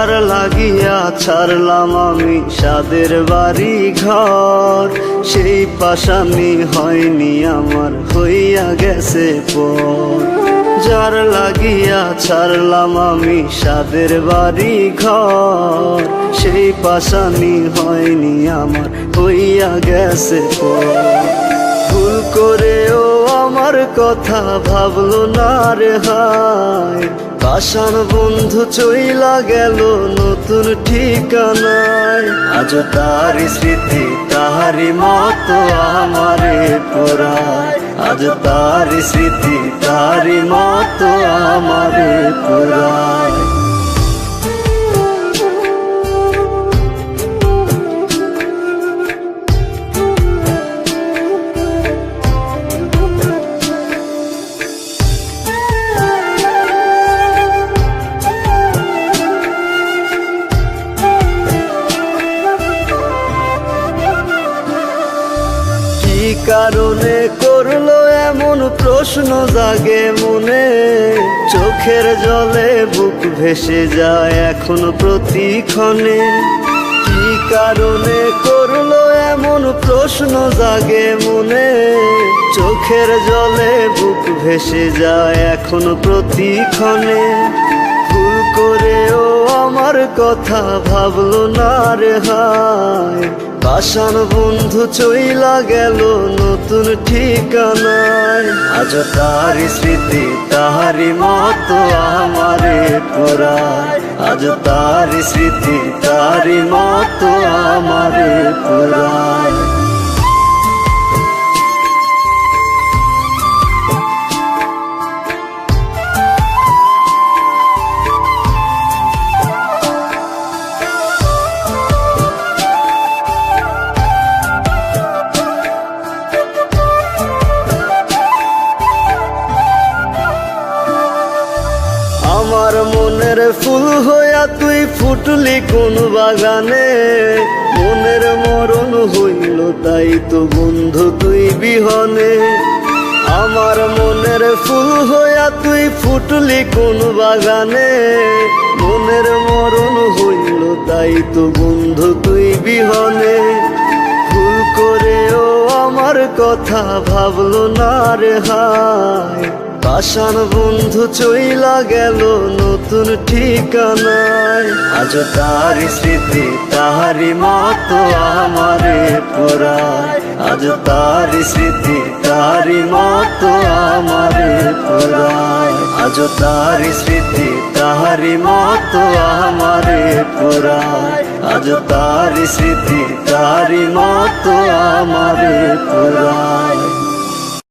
যার লাগিয়া ছাড়লাম আমি সাদের বাড়ি ঘর, সেই পাশানি হয়নি আমার, হইয়া গেছে পর। যার লাগিয়া ছাড়লাম আমি সাদের বাড়ি ঘর, সেই পাশানি হয়নি আমার, হইয়া গেছে পর। ভুল করেও আমার কথা ভাবলো না রে হায়, পাষাণ বন্ধু চইলা গেল নতুন ঠিকানায়। আজ তারি স্মৃতি তাহারি মতো আমারে পুরায়, আজ তারি স্মৃতি তাহারি মতো আমারে পুরায়। কি কারণে করলো এমন প্রশ্ন জাগে মনে, চোখের জলে বুক ভেসে যায় এখন প্রতিক্ষণে। কি কারণে করলো এমন প্রশ্ন জাগে মনে, চোখের জলে বুক ভেসে যায় এখন প্রতিক্ষণে। ভুল করেও আমার কথা ভাবলো না রে হায়, পাষাণ বন্ধু চইলা গেল নতুন ঠিকানায়। আজ তারি স্মৃতি তাহারি মতো আমারে পুরায়, আজ তারি স্মৃতি তাহারি মতো আমারে পুরায়। আমার মনের ফুল হইয়া তুই ফুটলি কোন বাগানে, মনের মরণ হইল তাই তো বন্ধু তুই বিহনে। আমার মনের ফুল হইয়া তুই ফুটলি কোন বাগানে, মনের মরণ হইল তাই তো বন্ধু তুই বিহনে। ভুল করেও আমার কথা ভাবলো না রে হায়, পাষাণ বন্ধু চইলা গেল নতুন ঠিকানায়। আজ তারি স্মৃতি তাহারি মতো আমারে পুরায়, আজ তারি স্মৃতি তাহারি মতো আমারে পুরায়, আজ তারি স্মৃতি তাহারি মতো আমারে পুরায়, আজ তারি স্মৃতি তাহারি মতো আমারে পুরায়।